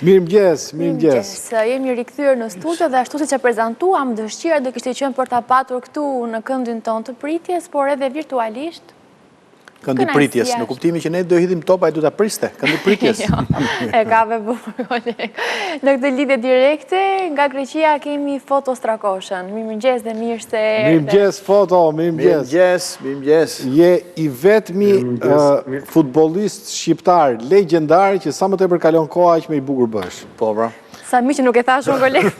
Mirëmëngjes, mirëmëngjes. Jemi rikthyer në studio dhe ashtu siç e prezantuam, dëshira do kishte qenë për ta patur këtu në këndin tonë të pritjes, por edhe virtualisht. Këndi pritjes, në kuptimin që ne do hidhim topa e du ta priste, këndi pritjes. E ka bukur. Në këtë lidhje direkte, nga Greqia kemi Foto Strakoshën. Mirëmëngjes dhe mirë se erdhe. Mirëmëngjes Foto, mirëmëngjes. Mirëmëngjes. Je i vetmi futbollist shqiptar legjendar që sa më tepër kalon koha aq më i bukur bësh. Po, bra. Sa mi që nuk e thash unë kolegë.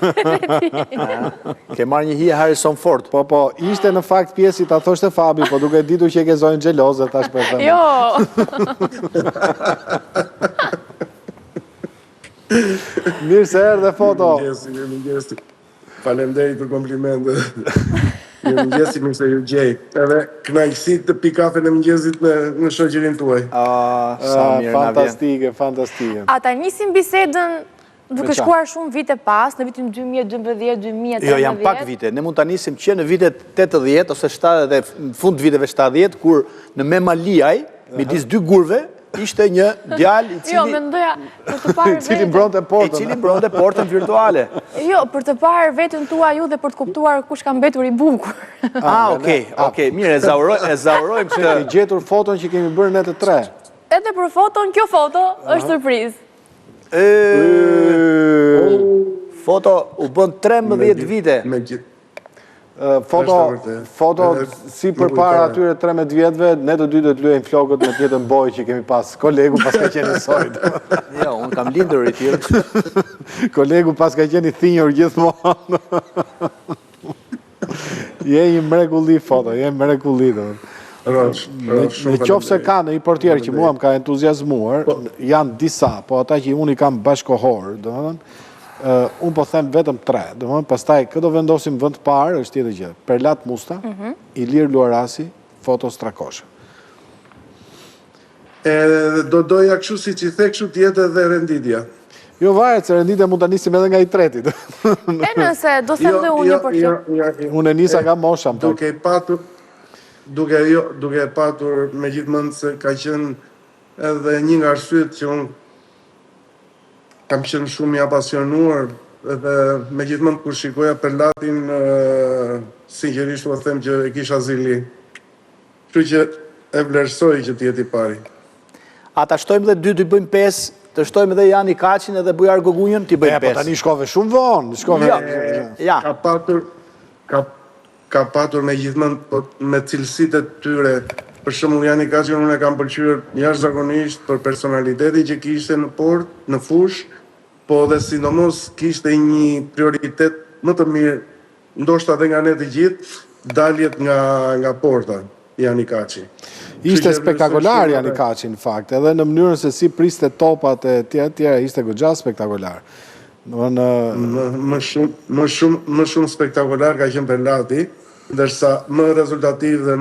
Ke marrë një hije Harrison Ford. Po, ishte në fakt pjesë i ta thoshte Fabi, po duke ditur që e ke zonjën xheloze tash për të. Jo. Mirë se erdhe Foto. Mirëmëngjes. Faleminderit për komplimentet. Mirëmëngjes, mirë se ju gjej. Edhe kënaqësi të pi kafen e mëngjesit në shoqërinë tuaj. Sa mirë na vjen. Fantastike. Ata nisim bisedën duke shkuar shumë vite pas, në vitin 2012-2013. Jo, janë pak vite. Ne mund ta nisim që në vitet 80 ose 70 dhe në fund viteve 70, kur në Memaliaj, midis dy gurve, ishte një djalë i cili... Jo, mendoja, për të parë I cili mbronte portën virtuale. Jo, për të parë vetën tua ju dhe për të kuptuar kush ka mbetur i bukur. Okej, mirë, e zaurojmë këtë. Ke gjetur foton që kemi bërë ne të tre. Edhe për foton, kjo foto është surprizë. Foto u bën 13 vite. Foto si përpara atyre 13 vjetëve, ne të dy do të luajmë flokët në tjetën bojë që kemi pas. Kolegu pas ka qenë i sojt. Jo, unë kam lindur i tjërë. Kolegu pas ka qenë i thinjur gjithmonë. Je një mrekulli Foto, je mrekulli. Në qofë se ka në i portjerë që mua më ka entuziasmuar, janë disa, po ata që unë i kam bashkohor, unë po them vetëm 3, pastaj këto vendosim vend parë, është tjetë gjë, Perlat Musta, Ilir Luarasi, Foto Strakoshë. Do doja kështu si që the kështu tjetë edhe renditja. Jo varet, se renditja mund të nisim edhe nga i tretit. E nëse, do them dhe unë një portjerë. Unë e nisa nga mosha. Duke patur me gjithmonë se ka qenë edhe një nga arsyet që unë kam qenë shumë i apasionuar edhe me gjithmonë kur shikoja Perlatin sinqerisht u them që e kisha zili. Kështu që e vlerësoj që t'jeti pari. A ta shtojmë dhe 2, të bëjmë 5, të shtojmë dhe Jani Kaqin edhe Bujar Gogunjën, t'i bëjmë 5. Po tani shkove shumë vonë. Ja. Ka patur me gjithmonë me cilësitë e tyre. Për shembull Jani Kaqin unë e kam pëlqyer jashtëzakonisht për personalitetin që kishte në port, në fush, po dhe sidomos kishte një prioritet më të mirë, ndoshta edhe nga ne të gjithë, daljet nga porta Jani Kaqi. Ishte spektakolar Jani Kaqi në fakt, edhe në mënyrën se si priste topat e tjera ishte goxha spektakolar. Më shumë spektakolar ka qenë Perlati, ndërsa më rezultativ dhe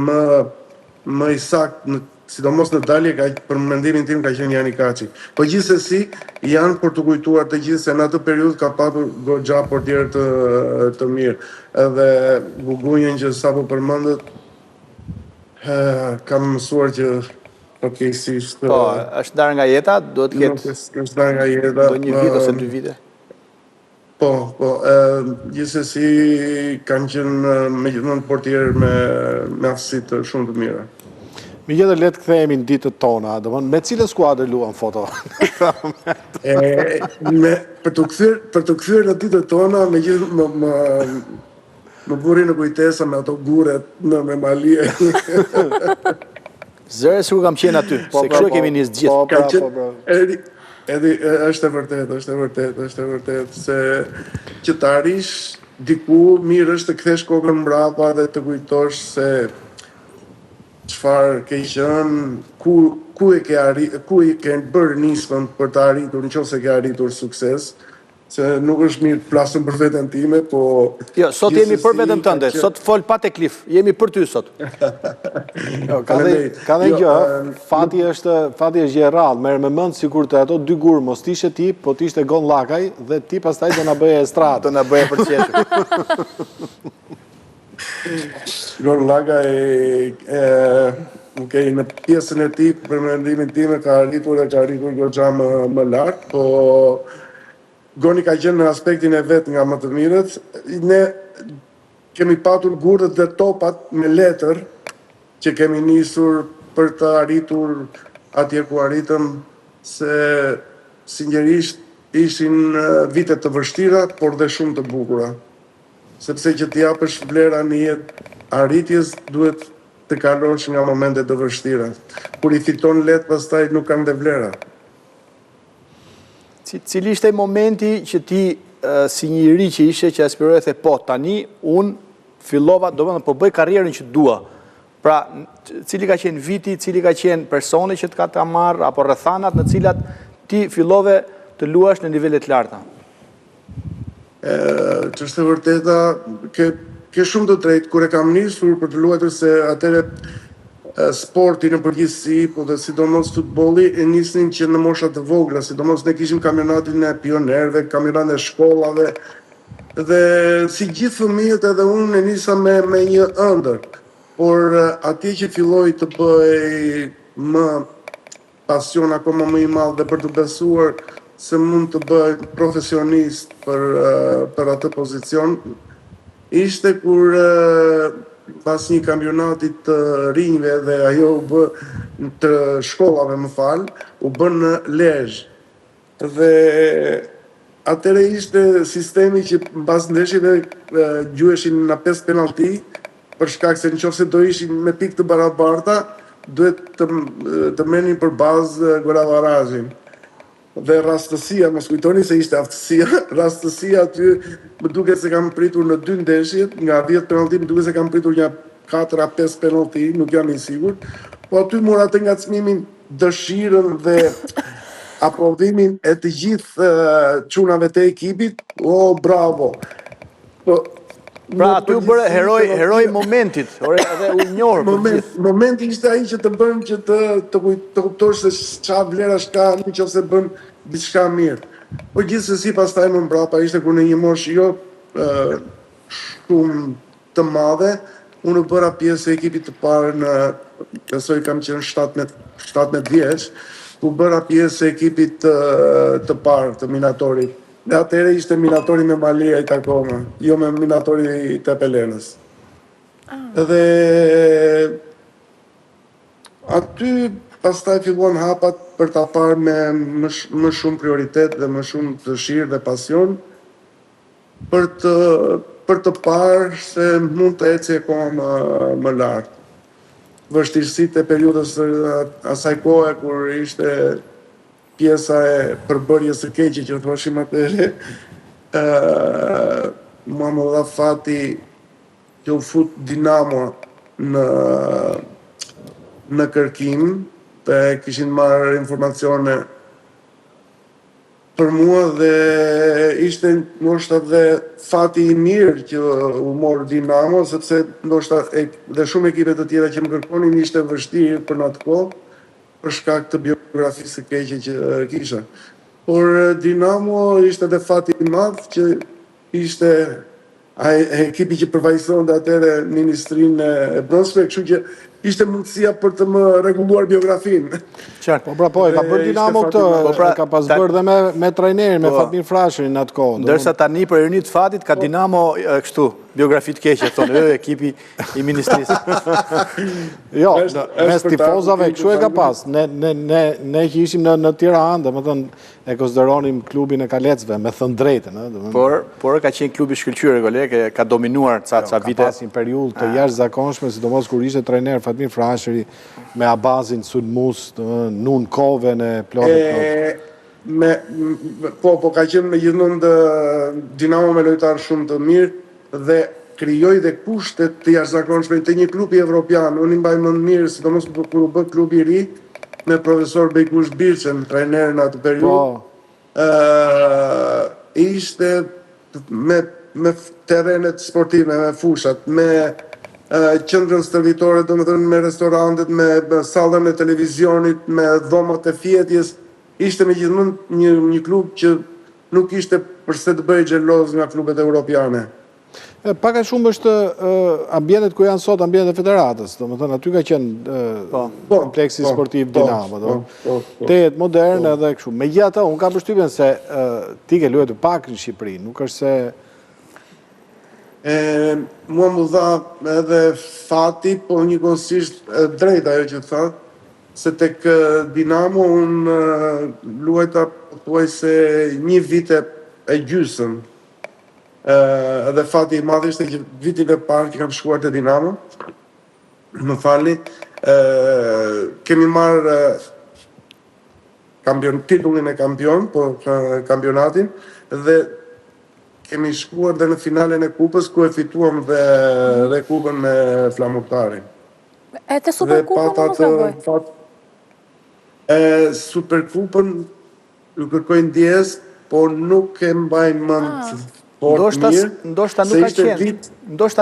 më i saktë, sidomos në dalje, për mendimin tim ka qenë Jani Kaqi. Po gjithsesi janë për të kujtuar të gjithë se në atë periudhë ka patur goxha portierë të mirë. Edhe Gugunjën që sapo përmendet, kam mësuar që përkeqësisht. Po, është ndarë nga jeta, duhet të ketë. Është ndarë nga jeta. Do 1 vit ose 2 vite. Po, gjithsesi kanë qenë me gjithmonë portierë me aftësi shumë të mira. Mi gjithë letë këthejemi në ditët tona, me cilë skuadër luan Foto? Për të kthyer në ditët tona, me gjithë më buri në kujtesa me ato guret në Memaliaj. Zëre sikur kam qenë aty, se kështu kemi nisë gjithë. Është e vërtet, se që të arish diku mirë është të kthesh kokën mbrapa dhe të kujtosh se çfarë ke qenë, ku e ke bërë nismën për të arritur, nëse ke arritur sukses, se nuk është mirë të flasëm për veten time, po... Jo, sot jemi për veten tënde, sot fol pa teklif, jemi për ty sot. Ka dhe gjë, fati është gjë e rrallë, merr me mend sikur të ato 2 gurë mos t'ishe ti, po t'ishte Gon Llakaj dhe ti pastaj do na bëje estradë. Do na bëje për qeshur. Gon Llakaj në pjesën e tij, për mendimin tim ka arritur goxha më lart, po Goni ka qenë në aspektin e vetë nga më të mirët. Ne kemi patur gurët dhe topat me letër që kemi nisur për të arritur atje ku arritëm, se sinqerisht ishin vite të vështira, por dhe shumë të bukura. Sepse që t'i japësh vlera në jetë arritjes, duhet të kalosh nga momente të vështira. Kur i fiton letë, pastaj nuk kanë dhe vlera. Cili ishte momenti që ti, si një ri që ishe, që aspiroje the po, tani unë fillova, do më po bëj karrierën që dua. Pra, cili ka qenë viti, cili ka qenë personi që të ka të marrë, apo rrethanat në cilat ti fillove të luash në nivellet larta? Që është e vërteta, ke shumë të drejtë, kur e kam nisur për të luajtur, se atëre sporti në përgjithësi, po dhe sidomos futbolli, e nisnin që në mosha të vogla, sidomos ne kishim kampionatin e pionerëve, kampionatin e shkollave, dhe si gjithë fëmijët edhe unë e nisa me një ëndër, por atje që filloi të bëj më pasion akoma më i madh dhe për të besuar se mund të bëj profesionist për atë pozicion, ishte kur pas një kampionatit të rinjve dhe ajo u bë të shkollave u bë në Lezhë. Dhe atëre ishte sistemi që pas ndeshjeve gjuheshin në 5 penalti, për shkak se nëse do ishin me pikë të barabarta, duhet të merrnin për bazë golabarazhin. Dhe rastësia, mos kujtoni se ishte aftësia, rastësia aty më duket se kam pritur në 2 ndeshjet, nga 10 penalti më duket se kam pritur një 4-5 penalti, nuk jam i sigurt, po aty mora të ngacmimin, dëshirën dhe aprovimin e të gjithë çunave të ekipit. Bravo. Pra aty u bërë heroj momentit, edhe u njohur. Momenti ishte ai që të bën që të kuptosh se çfarë vlerash ka nëse bën diçka mirë. Po gjithsesi pastaj më mbrapa ishte kur në një moshë jo shumë të madhe, unë u bëra pjesë e ekipit të parë në, besoj kam qenë 17 vjeç, u bëra pjesë e ekipit të parë të Minatorit. Dhe atëre ishte Minatori me Maliajt akoma, jo me Minatori të Pelenës. Dhe aty pastaj filluan hapat për ta parë me më shumë prioritet dhe më shumë dëshirë dhe pasion për të parë se mund të ecë akoma më lart. Vështirësitë e periudhës asaj kohe kur ishte pjesa e përbërjes së keqe që thoshim atëherë, mua më dha fati që u fut Dinamo në kërkim, dhe kishin marrë informacione për mua dhe ishte ndoshta dhe fati i mirë që u mor Dinamo, sepse ndoshta dhe shumë ekipe të tjera që më kërkonin ishte vështirë për në atë kohë, për shkak të biografisë së keqe që kisha. Por Dinamo ishte dhe fati i madh që ishte ekipi që përfaqësonte atëre ministrinë e brendshme, kështu që ishte mundësia për të më rregulluar biografinë. Qartë. Po, ka bërë Dinamo këtë, ka pas bërë dhe me trajnerin, me Fatmir Frashërin në atë kohë. Ndërsa tani për ironit fatit ka Dinamo kështu, biografi të keqe, thonë, ekipi i ministrisë. Jo, mes tifozave kështu e ka pas. Ne që ishim në Tiranë, domethënë e konsideronim klubin e Kalecëve, me thënë drejtën. Por ka qenë klubi shkëlqyer gollë, ka dominuar ca vite. Ka pas një periudhë të jashtëzakonshme, sidomos kur ishte trajner Fatmir Frashëri me Abazin Sulmus, Nun Koven e plotë. Po ka qenë me gjithmonë Dinamo me lojtarë shumë të mirë dhe krijoi dhe kushtet të jashtëzakonshme të një klubi evropian. Unë i mbaj mend mirë, sidomos kur u bë klubi i ri me profesor Bejkush Birçen, trajner në atë periudhë. Ishte me terrenet sportive, me fushat, me qendrën stërvitore, domethënë me restorantet, me sallën e televizionit, me dhomat e fjetjes. Ishte megjithmonë një klub që nuk ishte përse të bëjë xheloz nga klubet evropiane. Pak a shumë është ambientet ku janë sot ambientet e federatës, do më thënë, aty ka qenë kompleksi sportiv Dinamo, tejet modern edhe kështu. Me gjitha ta, unë kam përshtypjen se ti ke luajtur pak në Shqipëri, nuk është se... Mua më dha edhe fati, po njëkohësisht drejt ajo që tha, se tek Dinamo unë luajta thuaj se një vite e gjysëm. Edhe fati i madh ishte që vitin e parë që kam shkuar te Dinamo, më falni, kemi marrë titullin e kampion, po kampionatin, dhe kemi shkuar dhe në finalen e kupës, ku e fituam dhe kupën me Flamurtarin. E te Superkupën më mos gaboj? Superkupën ju kërkoj ndjes, po nuk e mbaj mend. Ndoshta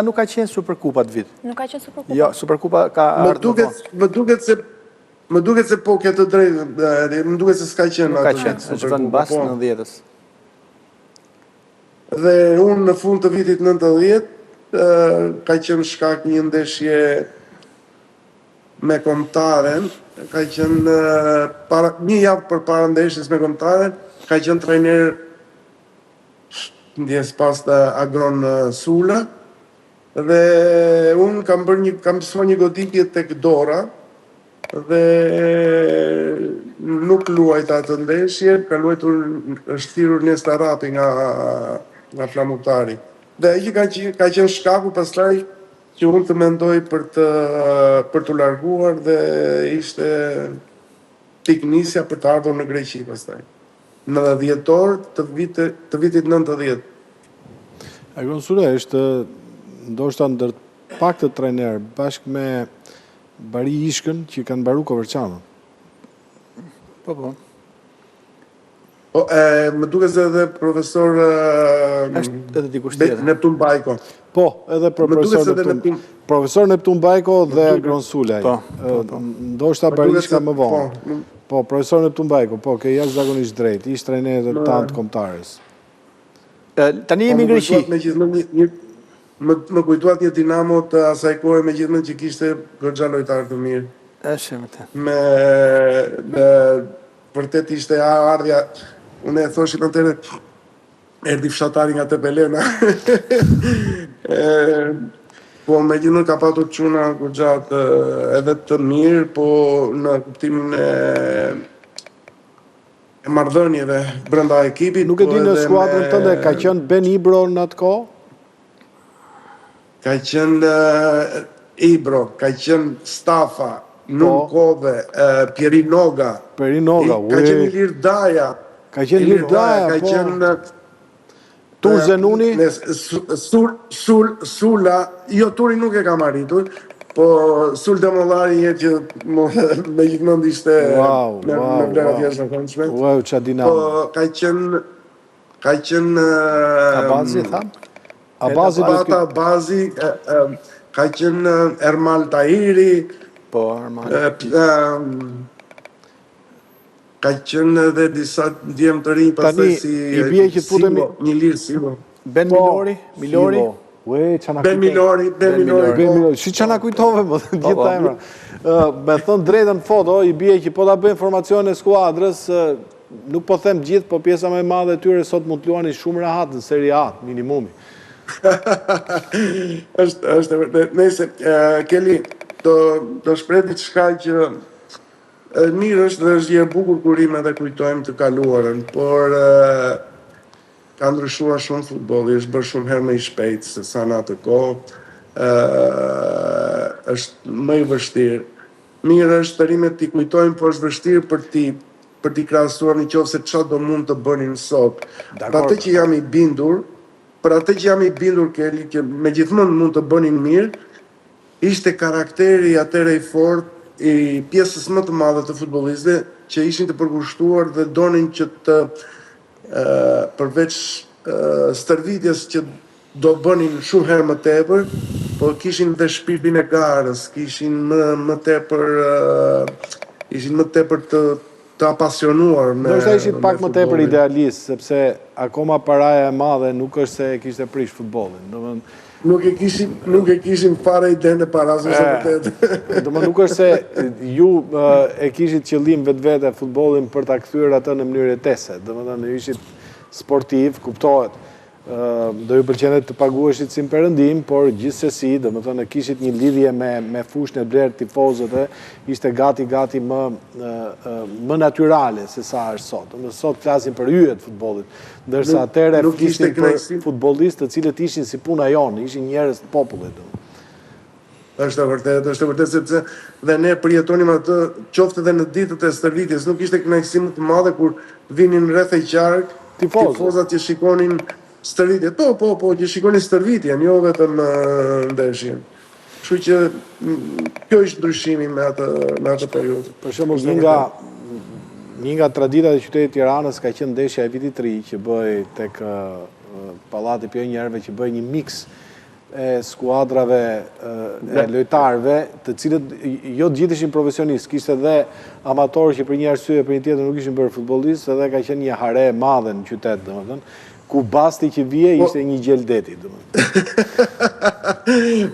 nuk ka qenë Superkupa të vit. Nuk ka qenë Superkupa? Jo, Superkupa ka ardhur. Më duket se po ke të drejtë, më duket se s'ka qenë. Nuk ka qenë, është vënë mbas 90-s. Dhe unë në fund të vitit 90, ka qenë shkak një ndeshje me Kombëtaren, ka qenë një javë përpara ndeshjes me Kombëtaren, ka qenë trajner ndjes pas të Agron Sula, dhe unë kam pësuar një goditje tek Dora, dhe nuk luajta atë ndeshje, ka luajtur është thirrur Nesta Rapi nga Flamurtari. Dhe ai ka qenë shkaku pastaj që unë të mendoj për të larguar, dhe ishte piknisja për të ardhur në Greqi pastaj. Në dhjetor të vitit 90. Agron Sula është ndoshta ndër pak të trajner bashkë me Bari Ishkën që kanë mbaruar Koverçanën. Po. Më duket se edhe profesor edhe dikush tjetër. Neptun Bajko. Po, edhe profesor Neptun Bajko dhe Agron Sulaj. Ndoshta Bari Ishka më vonë. Po, profesor Neptun Bajko, po, ke jashtëzakonisht drejt, ishtë trajner dhe tant kombëtarës. Tani jemi në Greqi. Më kujtuat një Dinamo të asaj kohe me gjithmonë që kishte goxha lojtarë të mirë. Me vërtet ishte ardhja, unë e thoshim atëherë, erdhi fshatari nga Tepelena. Po me gjithmonë ka patur çuna goxhat edhe të mirë, po në kuptimin e marrëdhënieve brenda ekipit. Nuk e di në skuadrën tënde ka qenë Ben Ibro në atë kohë? Ka qenë Ibro, ka qenë Stafa, Nun Kove, Pieri Noga. Ka qenë Ilir Daja. Ka qenë Ilir Daja, po. Ka qenë Tur Zenuni? Sula, jo Turi nuk e kam arritur, po Sul Demollari një që me gjithmonë ishte me vlerat jashtëzakonshme. Wow, qa Dinamo. Po ka qenë Abazi, thamë? Abazi, ka qenë Ermal Tahiri. Po, Ermal. Ka qenë edhe disa djemë të rinj pastaj si një lirë Silo. Ben Milori? Ben Milori. Si që na kujtove, më të gjitha emra. Me thënë drejtën foto, i bje që po ta bëjmë informacion e skuadrës, nuk po them gjithë, po pjesa me madhe tyre sot mund të luani shumë rahat në seri A, minimumi. është vërtet. Nëse, Keli, do shpreh diçka që mirë është dhe është një bukur kurim edhe kujtojmë të kaluarën, por ka ndryshuar shumë futbolli, është bërë shumë herë më i shpejtë se sa në atë kohë, është më i vështirë. Mirë është tërimet t'i kujtojmë, por është vështirë për t'i krahasuar nëse çfarë do mund të bënin sot. Për atë që jam i bindur, Keli, që megjithmonë mund të bënin mirë, ishte karakteri atëre i fortë i pjesës më të madhe të futbollistëve që ishin të përkushtuar dhe donin që të përveç stërvitjes që do bënin shumë herë më tepër, po kishin dhe shpirtin e garës, kishin më tepër ishin më tepër të apasionuar me... Do shta ishit pak më tepër idealist, sepse akoma paraja e madhe nuk është se kishte prish futbollin. Nuk e kishim fare idenë e parasme se vërtet. Nuk është se ju e kishit qëllim vetvete futbollin për ta kthyer atë në mënyrë etese. Domethënë ishit sportiv, kuptohet. Do ju pëlqente të paguheshit si perëndim, por gjithsesi, domethënë kishit një lidhje me fushën e blerë tifozëve, ishte gati më natyrale se sa është sot. Sot flasim për hyjet futbollit, ndërsa atëherë flisnin për futbollistë të cilët ishin si puna jonë, ishin njerëz të popullit. Është vërtet, sepse dhe ne përjetonim atë qoftë edhe në ditët e stërvitjes, nuk ishte kënaqësi më të madhe kur vinin rreth e qark tifozat që shikonin stërvitjet. Po, që shikonin stërvitjen, jo vetëm ndeshjen. Kështu që kjo ishte ndryshimi me atë periudhë. Për shembull, një nga traditat e qytetit Tiranës ka qenë ndeshja e vitit 3 që bëj tek Pallati i Pionierëve, që bëj një miks e skuadrave e lojtarëve, të cilët jo të gjithë ishin profesionistë, kishte edhe amatorë që për një arsye për një tjetër nuk ishin bërë futbollistë, edhe ka qenë një hare e madhe në qytet, domethënë, ku basti që vije ishte një gjeldeti,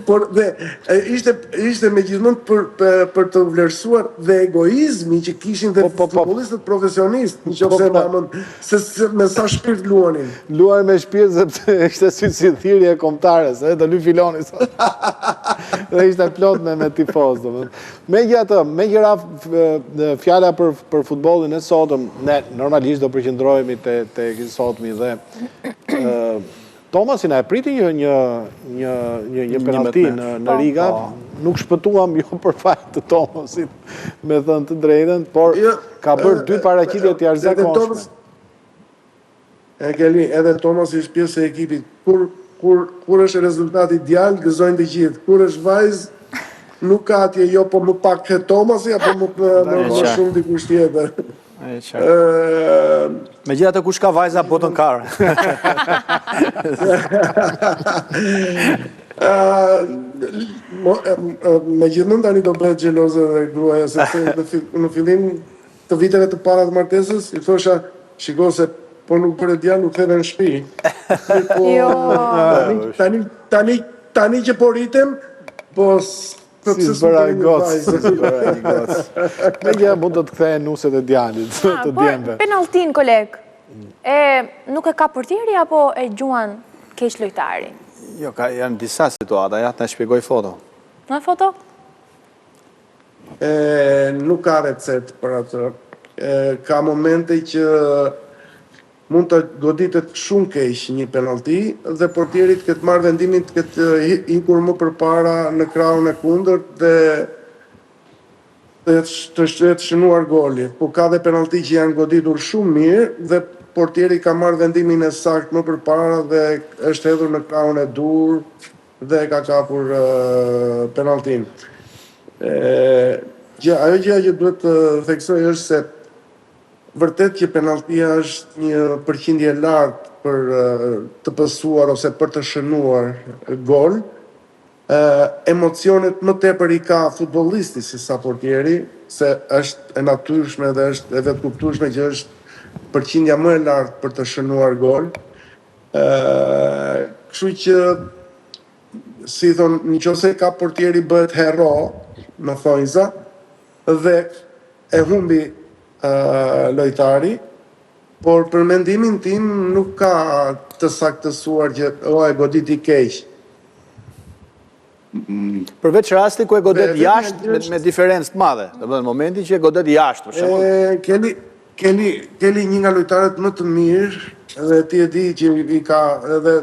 Por dhe ishte megjithmonë për të vlerësuar dhe egoizmi që kishin dhe futbollistët profesionistë, nëse se me sa shpirt luanin. Luaj me shpirt sepse ishte si thirrje kombëtare, se do luaj filoni. Dhe ishte plot me tifoz, domethënë. Megjithatë, fjala për futbollin e sotëm, ne normalisht do përqendrohemi te sotmi dhe Tomasi na e priti një penalti në Riga, nuk shpëtuam jo për fat të Tomasit, me thënë të drejtën, por ka bërë 2 paraqitje të jashtëzakonshme. Edhe Tomasi është pjesë e ekipit. Kur është rezultati djalë, gëzojnë të gjithë. Kur është vajzë, nuk ka atje jo po më pak ke Tomasi, apo më shumë dikush tjetër. Megjithatë kush ka vajza botën karë. Megjithmonë tani do bëhet xheloze dhe gruaja, sepse në fillim të viteve të para të martesës i thosha, shiko se po nuk bëre djalë, nuk theve në shtëpi. Tani që po rritem, po si zbëra i gocë. Me gjë mund të kthejë nuset e djalit, të djemve. Penaltin, koleg, nuk e ka portieri apo e gjuan keq lojtari? Jo, janë disa situata, ja, të shpjegoj foto. Në foto? Nuk ka recetë për atë. Ka momente që mund të goditet shumë keq një penalti dhe portierit këtë marrë vendimin të këtë ikur më përpara në krahun e kundërt dhe të shënuar goli. Po ka dhe penalti që janë goditur shumë mirë dhe portieri ka marrë vendimin e saktë më përpara dhe është hedhur në krahun e dur dhe ka kapur penaltin. Ajo gjë që duhet të theksoj është se vërtet që penaltia është një përqindje lartë për të pësuar ose për të shënuar gol. Emocionet më tepër i ka futbollisti se sa portieri, se është e natyrshme dhe është e vetkuptueshme që është përqindja më e lartë për të shënuar gol. Kështu që, si thonë, nëse ka portieri bëhet hero, në thonjza, dhe e humbi lojtari, por për mendimin tim nuk ka të saktësuar që e goditi keq. Përveç rasti ku e godet jashtë me diferencë të madhe, në momentin që e godet jashtë, për shembull. Keli një nga lojtarët më të mirë, dhe ti e di që i ka edhe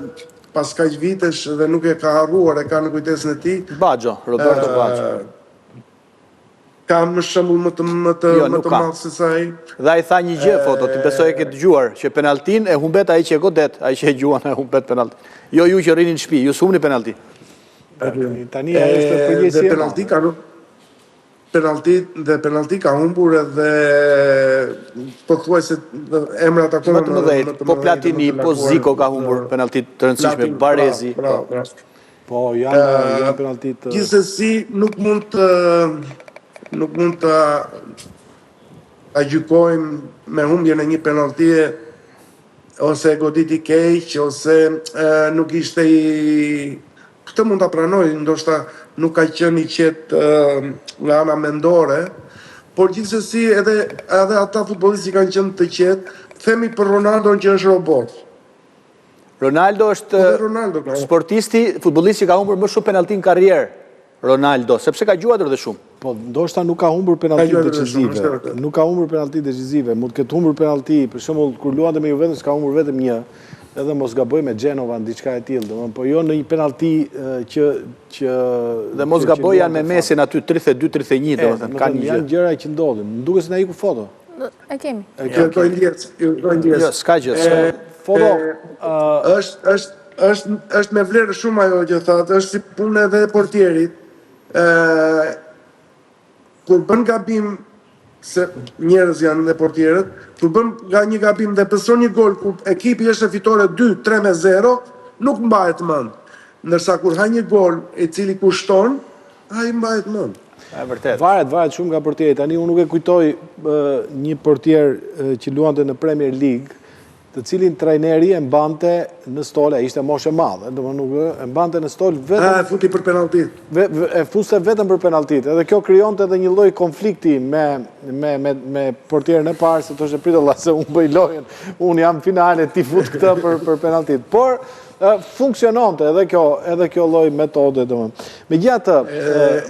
pas kaq vitesh dhe nuk e ka harruar, e ka në kujtesën e tij. Baggio, Roberto Baggio. Ka më shembull më të madh se sa ai. Dhe ai tha një gjë foto, ti besoj e ke dëgjuar, që penaltin e humbet ai që e godet, ai që e gjuan e humbet penaltin. Jo ju që rrini në shtëpi, ju s'humni penalti. Tani është përgjegjësia. Penalti ka humbur edhe pothuajse emrat akoma më të mëdhenj. Po Platini, po Zico ka humbur penalti të rëndësishme, Baresi. Po janë penaltit. Gjithsesi nuk mund të ta gjykojmë me humbjen e një penaltie ose goditi keq, ose nuk ishte i... Këtë mund ta pranoj, ndoshta nuk ka qenë i qetë nga ana mendore, por gjithsesi edhe ata futbollistë kanë qenë të qetë. Themi për Ronaldo që është robot. Ronaldo është sportisti, futbollisti që ka humbur më shumë penalti në karrierë. Ronaldo, sepse ka gjuajtur dhe shumë. Po, ndoshta nuk ka humbur penalti decisive. Nuk ka humbur penalti decisive. Mund të ketë humbur penalti, për shembull kur luante me Juventus ka humbur vetëm një, edhe mos gaboj me Genova në diçka e tillë, domethënë, po jo në një penalti që dhe mos gaboj janë me Mesin aty 32-31, domethënë kanë një gjë. Janë gjëra që ndodhin. Më duket se na iku foto. E kemi. Jo, s'ka gjë. Foto është me vlerë shumë ajo që thatë, është si punë edhe e portierit. Kur bën gabim, se njerëz janë dhe portierët, kur bën nga një gabim dhe pëson një gol, kur ekipi është fitore 2-3-0, nuk mbahet mend. Ndërsa kur ha një gol i cili kushton, ai mbahet mend. Vërtet. Varet shumë nga portieri. Tani unë nuk e kujtoj një portier që luante në Premier League, të cilin trajneri e mbante në stol, ishte moshë e madhe, e mbante në stol vetëm... futi për penaltit. E fuste vetëm për penaltit. Edhe kjo krijonte edhe një lloj konflikti me portierin e parë, se thoshte pritë Allah se unë bëj lojën, unë jam finale, ti fut këtë për penaltit. Por funksiononte edhe kjo lloj metode, domethënë. Megjithatë,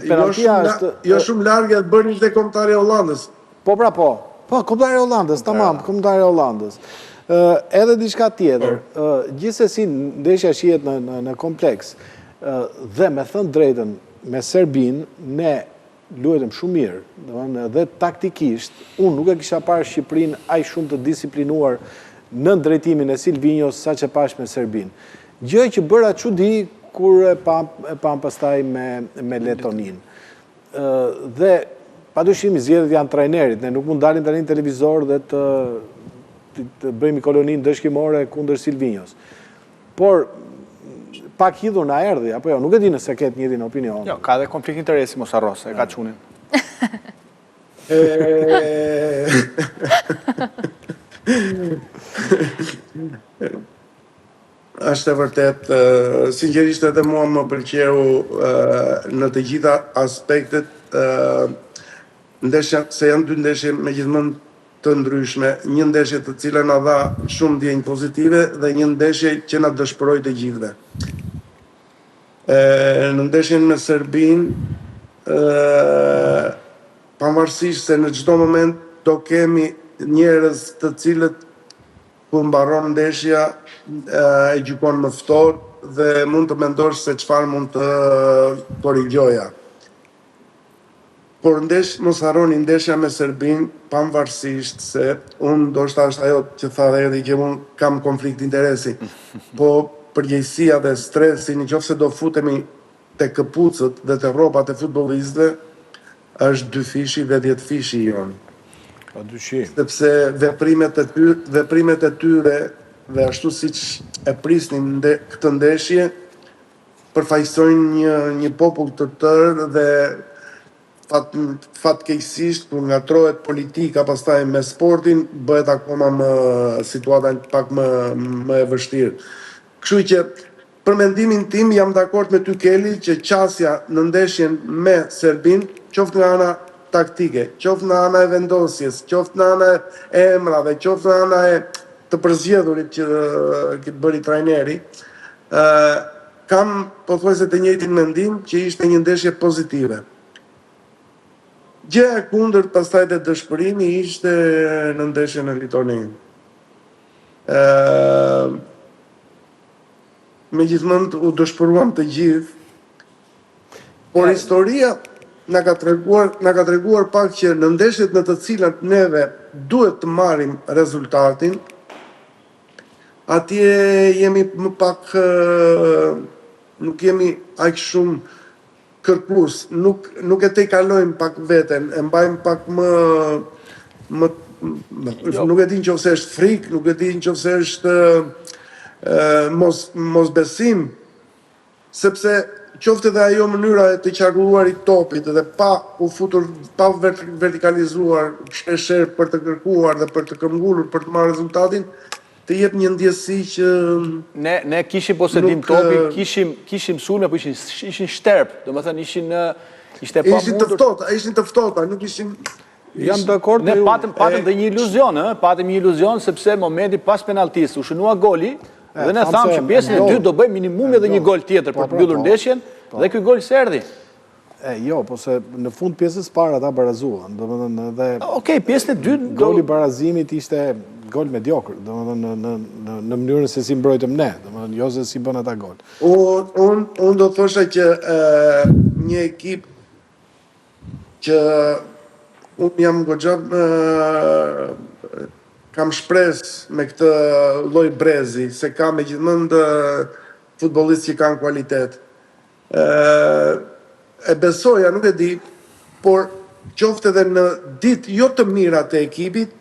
penaltia është jo shumë larg e bënin te kombëtari e Hollandës. Po pra po. Po, kombëtari e Hollandës, tamam, kombëtari e Hollandës. Edhe diçka tjetër, gjithsesi ndeshja shihet në kompleks, dhe me thënë drejtën, me Serbin, ne luajtëm shumë mirë, dhe taktikisht, unë nuk e kisha parë Shqipërinë aq shumë të disiplinuar në drejtimin e Silvinjos sa që pash me Serbin. Gjë që bëra çudi kur e pam pastaj me Letonin. Dhe padyshim zgjedhjet janë trajnerit, ne nuk mund dalim tani në televizor dhe të bëjmë koloninë dëshkimore kundër Silvinjos. Por, pak hidhur na erdhi, apo jo, nuk e di nëse ketë njëtin opinion. Jo, ka dhe konflikt interesi, mos harros, e ka çunin. Është e vërtet, sinqerisht edhe mua më pëlqeu në të gjitha aspektet, se janë dy ndeshje megjithmonë të ndryshme, një ndeshje të cilën na dha shumë ndjenjë pozitive dhe një ndeshje që na dëshpëroi të gjithëve. Në ndeshjen me Serbin, pavarësisht se në çdo moment do kemi njerëz të cilët kur mbaron ndeshja e gjykon më ftohtë dhe mund të mendosh se çfarë mund të korrigjoja. Por mos harroni ndeshja me Serbin, pavarësisht se unë ndoshta është ajo që tha edhe që unë kam konflikt interesi, po përgjegjësia dhe stresi nëse do futemi te këpucët dhe te rrobat e futbollistëve, është 2 fishi dhe 10 fishi jon. Pa dyshim. Sepse veprimet e tyre dhe ashtu siç e prisnin këtë ndeshje, përfaqësojnë një popull të tërë dhe fatkeqësisht kur ngatrohet politika pastaj me sportin bëhet akoma situata pak më e vështirë. Kështu që për mendimin tim jam dakord me ty Kelly që qasja në ndeshjen me Serbin, qoftë nga ana taktike, qoftë nga ana e vendosjes, qoftë nga ana e emrave, qoftë nga ana e të përzgjedhurit që bëri trajneri, kam pothuajse të njëjtin mendim që ishte një ndeshje pozitive. Gjëja e kundërt pastaj te dëshpërimi ishte në ndeshjen e Litonin. Megjithmonë u dëshpëruam të gjithë, por historia na ka treguar pak që në ndeshjet në të cilat neve duhet të marrim rezultatin, atje jemi më pak, nuk jemi aq shumë kërkues, nuk e tejkalojmë pak veten, e mbajmë pak nuk e di nëse është frikë, nuk e di nëse është mos besim, sepse qofte dhe ajo mënyra e të qarkulluarit topit dhe pa u futur, pa vertikalizuar shpesh për të kërkuar dhe për të këmbgulur për të marrë rezultatin, të jep një ndjesi që Ne kishim posedim topi, kishim sulme, po ishin shterp, do më thënë ishte pa mundur. Ishin të ftohta, nuk ishin... Jam dakord. Ne patëm dhe një iluzion, sepse momenti pas penaltis u shënua goli, dhe ne thamë që pjesën e dytë do bëjmë minimum edhe një gol tjetër për të mbyllur ndeshjen, dhe ky gol s'erdhi. Jo, po se në fund pjesës parë ata barazuan, domethënë dhe Okej, pjesën e dytë goli barazimit ishte gol mediokër, domethënë në mënyrën se si mbrojtëm ne, domethënë jo se si bën ata gol. Unë do thosha që një ekip që unë jam goxha kam shpres me këtë lloj brezi, se ka me gjithmonë futbollistë që kanë kualitet. E besoja, nuk e di, por qofte edhe në ditë jo të mira të ekipit,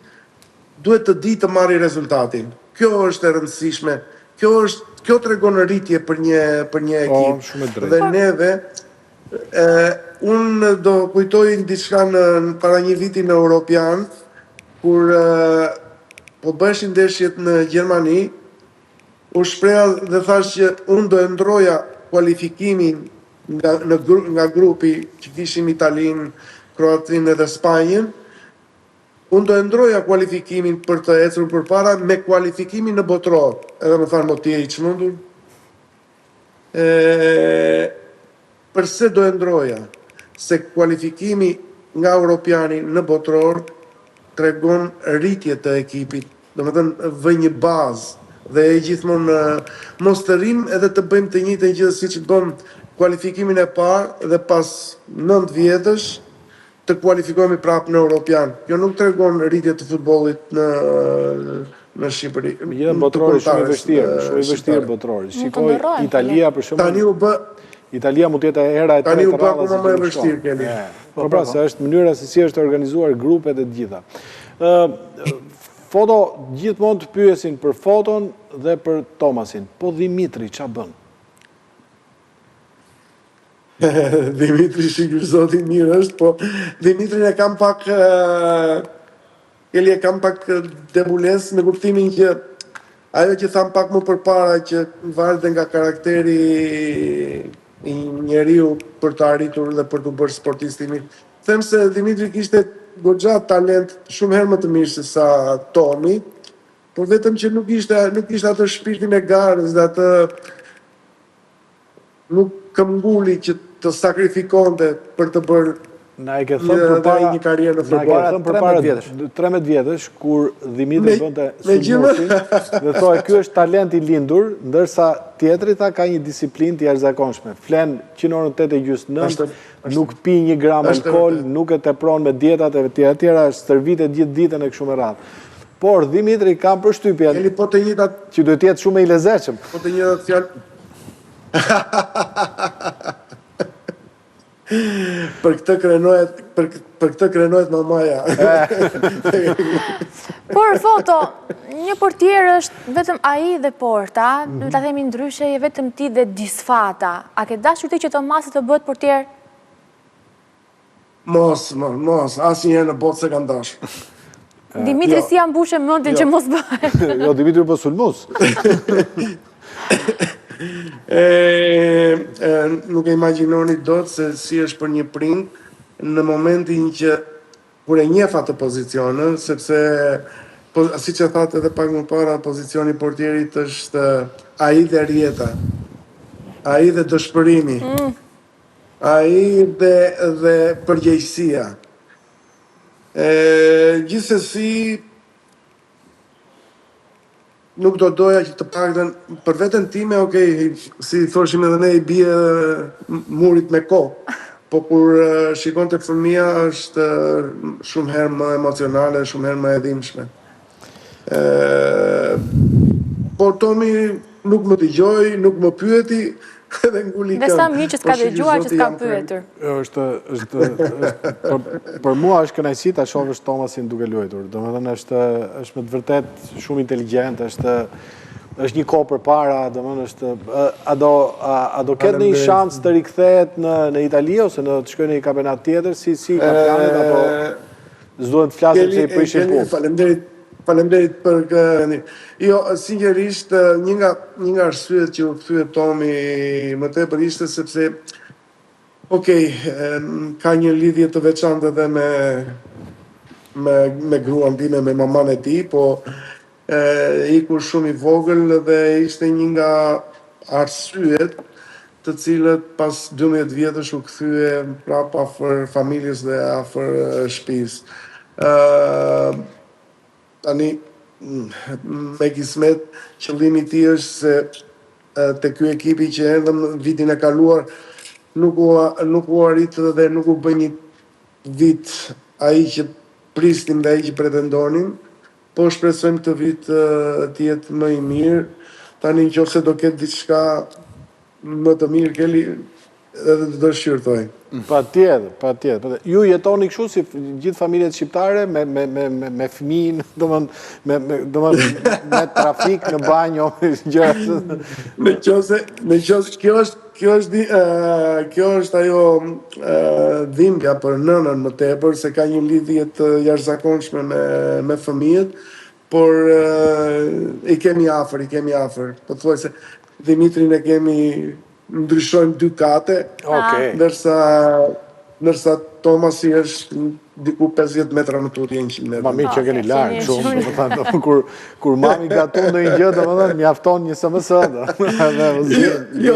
duhet të di të marri rezultatin. Kjo është e rëndësishme. Kjo tregon rritje për një ekip. Dhe neve, unë do kujtoj diçka para një viti në Europian, kur po bëshin ndeshjet në Gjermani, u shpreha dhe thash që unë do e ndroja kualifikimin nga grupi që kishim Italinë, Kroatinë edhe Spanjën, unë do e ndroja kualifikimin për të ecur përpara me kualifikimin në botror. Edhe më thanë, ti e i çmendur? Përse do e ndroja? Se kualifikimi nga Europiani në botror tregon rritje të ekipit, do më thënë vë një bazë dhe e gjithmonë mos të rrim edhe të bëjmë të njëjtën gjë siç bëm kualifikimin e parë dhe pas 9 vjetësh të kualifikohemi prapë në Europian. Kjo nuk tregon rritje të futbollit në Shqipëri. Jo, botrori shumë i vështirë botrori. Shikoj Italia për shembull. Tani u bë Italia mund të jetë era e tretë. Tani u bë akoma më e vështirë keni. Po pra, se është mënyra se si është organizuar grupet e të gjitha. Foto gjithmonë të pyesin për foton dhe për Tomasin. Po Dimitri ç'a bën? Dimitri shikur zoti mirë është, po Dimitrin e kam pak debules në kuptimin që ajo që tham pak më përpara që varet nga karakteri i njeriu për të arritur dhe për të bërë sportist i mirë. Them se Dimitri kishte goxha talent shumë herë më të mirë se sa Tomi, por vetëm që nuk ishte atë shpirtin e garës dhe atë nuk këmbguli që të sakrifikonte për të bërë Na e ke thënë një karrierë në futboll. Përpara 13 vjetësh kur Dimitri bënte sulmosin dhe thonë ky është talent i lindur, ndërsa tjetri tha ka një disiplinë të jashtëzakonshme. Flen që në orën 8:30, nuk pi 1 gram alkool, nuk e tepron me dietat e tjera, stërvitet gjithë ditën e kështu me radhë. Por Dimitri ka përshtypjen që duhet të jetë shumë i lezetshëm. Po të njëjtat fjalë. Për këtë krenohet mamaja. Por foto, një portier është vetëm ai dhe porta, duhet ta themi ndryshe, je vetëm ti dhe disfata. A ke dashur ti që Tomasi të bëhet portier? Mos, asnjëherë në botë se kanë dashur. Dimitri si ja mbushe mendin që mos bëhet. Jo, Dimitri po sulmos. Nuk e imagjinoni dot se si është për një prind në momentin që kur e njeh atë pozicionin, sepse siç e thatë edhe pak më para, pozicioni i portierit është ai dhe rjeta, ai dhe dëshpërimi, ai dhe përgjegjësia. Gjithsesi nuk do doja që të paktën për veten time, okay, si thoshim edhe ne, i bie murit me kohë. Po kur shikon tek fëmia është shumë herë më emocionale, shumë herë më e dhimbshme. Por Tomi nuk më dëgjoi, nuk më pyeti, edhe nguli këmbë. Dhe sa mirë që s'ka dëgjuar, që s'ka pyetur. Për mua është kënaqësi ta shohësh Tomasin duke luajtur. Domethënë është me të vërtet shumë inteligjent, është është një kohë përpara, domethënë është a do ketë një shans të rikthehet në Itali ose të shkojë në një kampionat tjetër si ka planet apo s'duhet të flasim se i prishin punë. Faleminderit për këtë. Jo, sinqerisht, një nga arsyet që u kthye Tomi më tepër ishte sepse ka një lidhje të veçantë edhe me gruan time, me maman e tij, po ikur shumë i vogël dhe ishte një nga arsyet të cilët pas 12 vjetësh u kthye prapë afër familjes dhe afër shtëpisë. Tani, me kismet, qëllimi i tij është se te ky ekipi që erdhëm vitin e kaluar nuk u arrit dhe nuk u bë një vit ai që prisnim dhe ai që pretendonin, po shpresojmë këtë vit të jetë më i mirë. Tani nëse do ketë diçka më të mirë, Keli, edhe të dëshiroj. Patjetër. Ju jetoni kështu si gjithë familjet shqiptare me fëmijë, domethënë me trafik në banjo, gjëra. Kjo është ajo dhimbja për nënën më tepër, se ka një lidhje të jashtëzakonshme me fëmijët, por i kemi afër. Pothuajse Dimitrin e kemi ndryshojmë 2 kate, ndërsa Tomasi është diku 50 metra në tutje 100 metra. Ma mirë që keni larg shumë, kur mami gaton ndonjë gjë, domethënë mjafton një SMS. Jo,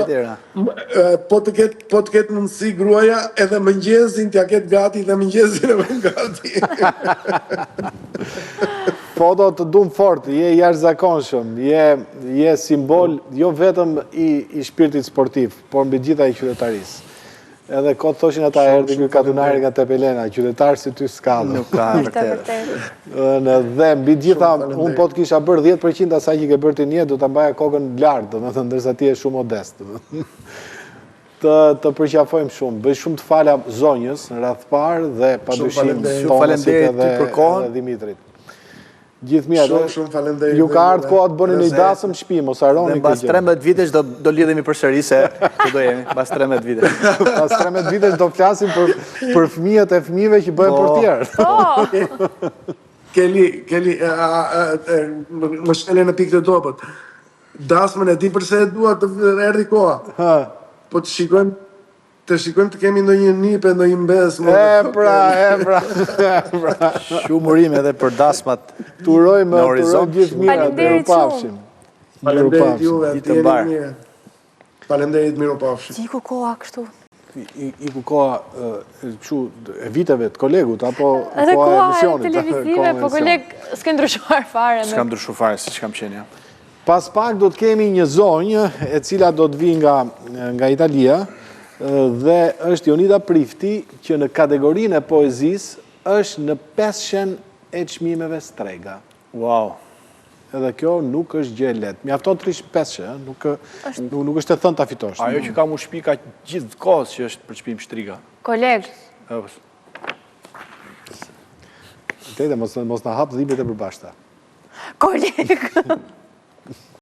po të ketë mundësi gruaja edhe mëngjesin t'ja ketë gati dhe mëngjesin e vën gati. Po do të dum fort, je jashtëzakonshëm, je simbol jo vetëm i shpirtit sportiv, por mbi gjitha i qytetarisë. Edhe kot thoshin ata erdhi ky katunari nga Tepelena, qytetar si ty s'ka. Nuk ka vërtet. Dhe mbi gjitha, unë po të kisha bërë 10% asaj që ke bërë ti një, do ta mbaja kokën lart, domethënë ndërsa ti je shumë modest. Të përqafojmë shumë, bëj shumë të fala zonjës në radh parë dhe padyshim Tomasit edhe Dimitrit. Gjithë mirë, shumë faleminderit. Ju ka ardhur koha të bëni një dasëm në shtëpi, mos harroni këtë gjë. Mbas 13 vitesh do lidhemi përsëri se ku do jemi, mbas 13 vitesh. Pas 13 vitesh do flasim për fëmijët e fëmijëve që bëhen portier. Keli, më shkele në pikë të topët. Dasmën e di përse e dua të erdhi koha. Po të shikojmë të kemi ndonjë nipe, ndonjë mbes. E pra. Shumërim edhe për dasmat. Turojmë gjithë mira, mirupafshim. Faleminderit juve, Ditë të mbarë. Faleminderit, mirupafshim. Si ku koha kështu? Iku koha kështu e viteve të kolegut apo edhe koha e koha e emisionit. televizive, po koleg s'ke ndryshuar fare. S'kam ndryshuar fare siç kam qenë. Pas pak do të kemi një zonjë e cila do të vi nga Italia dhe është Jonida Prifti që në kategorinë e poezisë është në 500 e çmimeve strega. Wow. Edhe kjo nuk është gjë e lehtë. Mjafton të rish 500, nuk është e thënë ta fitosh. Ajo që ka mu shpi ka gjithë kohës që është për çmim shtriga. Koleg. Tete, mos na hap dhimbjet e përbashkëta. Koleg.